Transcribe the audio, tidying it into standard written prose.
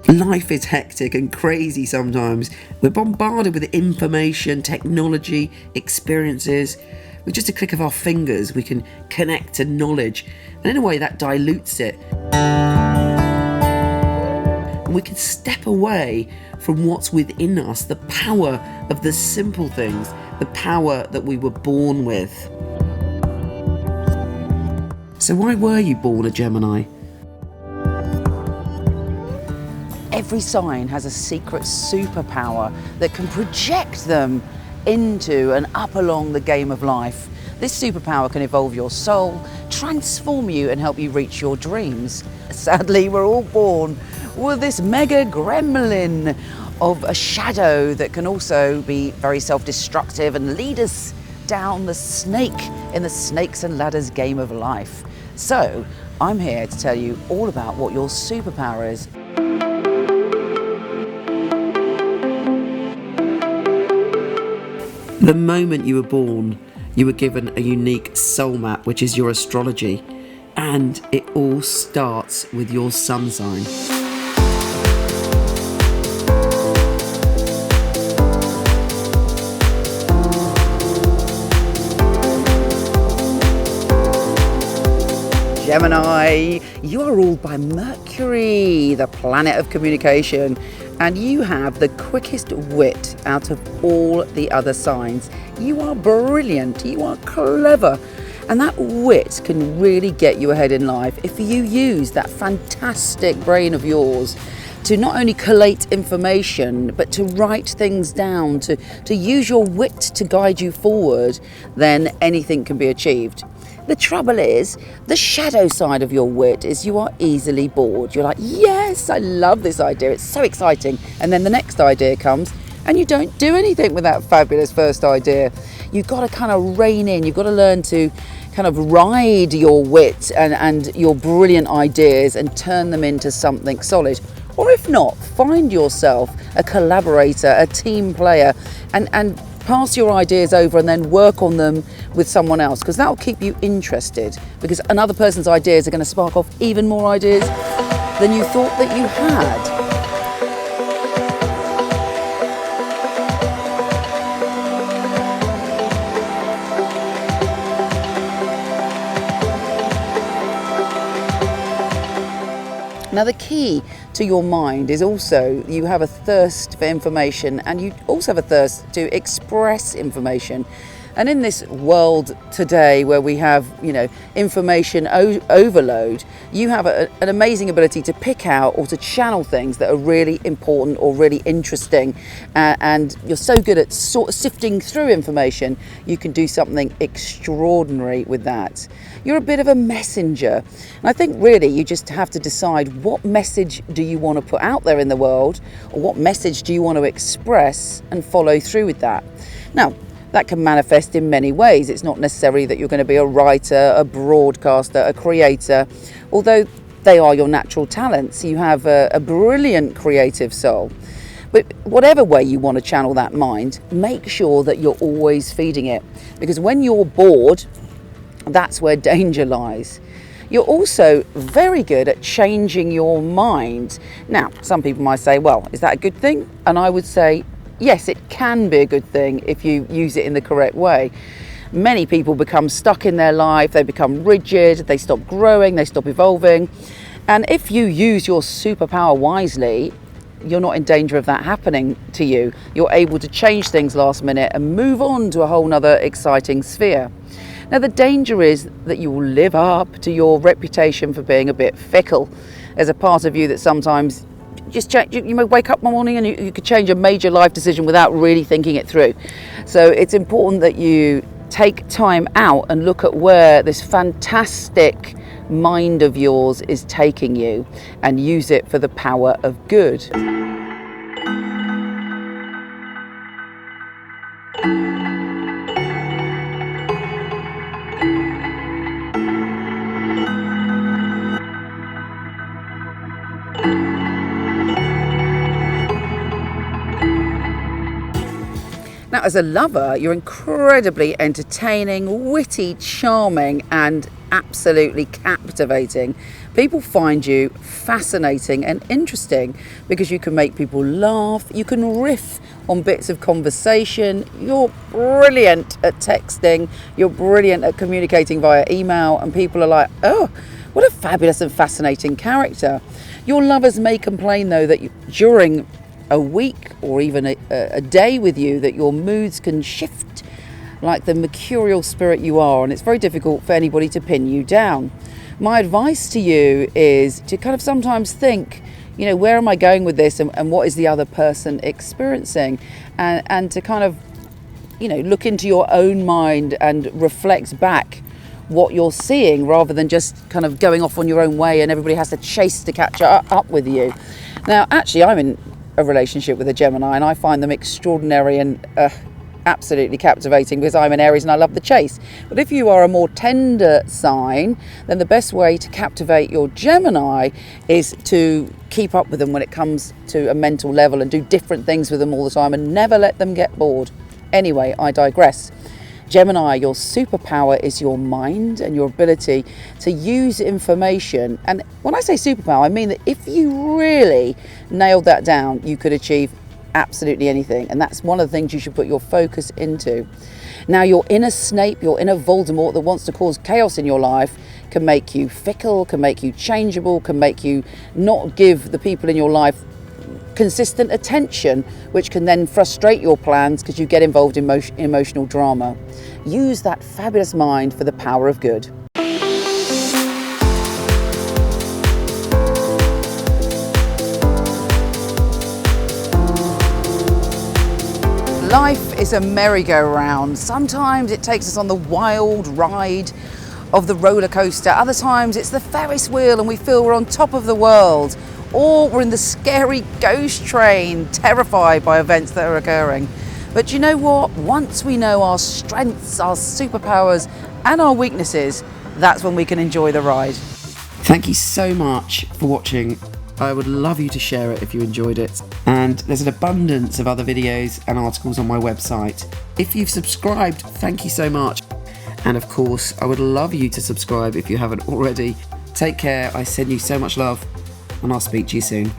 Life is hectic and crazy sometimes. We're bombarded with information, technology, experiences. With just a click of our fingers, we can connect to knowledge, and in a way that dilutes it. And we can step away from what's within us, the power of the simple things, the power that we were born with. So why were you born a Gemini? Every sign has a secret superpower that can project them into and up along the game of life. This superpower can evolve your soul, transform you and help you reach your dreams. Sadly, we're all born with this mega gremlin of a shadow that can also be very self-destructive and lead us down the snake in the snakes and ladders game of life. So I'm here to tell you all about what your superpower is. The moment you were born, you were given a unique soul map, which is your astrology, and it all starts with your sun sign. Gemini, you are ruled by Mercury, the planet of communication, and you have the quickest wit out of all the other signs. You are brilliant, you are clever, and that wit can really get you ahead in life if you use that fantastic brain of yours to not only collate information, but to write things down, to use your wit to guide you forward. Then anything can be achieved. The trouble is, the shadow side of your wit is you are easily bored. You're like, yes, I love this idea, it's so exciting. And then the next idea comes and you don't do anything with that fabulous first idea. You've got to kind of rein in, you've got to learn to kind of ride your wit and your brilliant ideas and turn them into something solid. Or if not, find yourself a collaborator, a team player, and pass your ideas over and then work on them with someone else, because that will keep you interested, because another person's ideas are going to spark off even more ideas than you thought that you had. Now the key to your mind is also you have a thirst for information, and you also have a thirst to express information. And in this world today where we have, information overload, you have an amazing ability to pick out or to channel things that are really important or really interesting. And you're so good at sort of sifting through information, you can do something extraordinary with that. You're a bit of a messenger. And I think really you just have to decide what message do you want to put out there in the world, or what message do you want to express, and follow through with that. Now, that can manifest in many ways. It's not necessarily that you're going to be a writer, a broadcaster, a creator, although they are your natural talents. You have a brilliant creative soul. But whatever way you want to channel that mind, make sure that you're always feeding it, because when you're bored, that's where danger lies. You're also very good at changing your mind. Now, some people might say, well, is that a good thing? And I would say, yes, it can be a good thing if you use it in the correct way. Many people become stuck in their life, they become rigid, they stop growing, they stop evolving. And if you use your superpower wisely, you're not in danger of that happening to you. You're able to change things last minute and move on to a whole nother exciting sphere. Now, the danger is that you will live up to your reputation for being a bit fickle. There's a part of you that sometimes just change. You may wake up one morning and you could change a major life decision without really thinking it through. So it's important that you take time out and look at where this fantastic mind of yours is taking you, and use it for the power of good. Now, as a lover, you're incredibly entertaining, witty, charming, and absolutely captivating. People find you fascinating and interesting because you can make people laugh, you can riff on bits of conversation, you're brilliant at texting, you're brilliant at communicating via email, and people are like, oh, what a fabulous and fascinating character. Your lovers may complain though that during a week or even a day with you that your moods can shift like the mercurial spirit you are, and it's very difficult for anybody to pin you down. My advice to you is to kind of sometimes think, where am I going with this, and what is the other person experiencing, and to kind of, look into your own mind and reflect back what you're seeing, rather than just kind of going off on your own way and everybody has to chase to catch up with you. Now, actually, I'm in a relationship with a Gemini, and I find them extraordinary and absolutely captivating because I'm an Aries and I love the chase. But if you are a more tender sign, then the best way to captivate your Gemini is to keep up with them when it comes to a mental level and do different things with them all the time and never let them get bored. Anyway, I digress. Gemini, your superpower is your mind and your ability to use information. And when I say superpower, I mean that if you really nailed that down, you could achieve absolutely anything. And that's one of the things you should put your focus into. Now, your inner Snape, your inner Voldemort that wants to cause chaos in your life can make you fickle, can make you changeable, can make you not give the people in your life consistent attention, which can then frustrate your plans because you get involved in emotional drama. Use that fabulous mind for the power of good. Life is a merry-go-round. Sometimes it takes us on the wild ride of the roller coaster. Other times it's the Ferris wheel and we feel we're on top of the world. Or we're in the scary ghost train, terrified by events that are occurring. But you know what? Once we know our strengths, our superpowers, and our weaknesses, that's when we can enjoy the ride. Thank you so much for watching. I would love you to share it if you enjoyed it. And there's an abundance of other videos and articles on my website. If you've subscribed, thank you so much. And of course, I would love you to subscribe if you haven't already. Take care. I send you so much love, and I'll speak to you soon.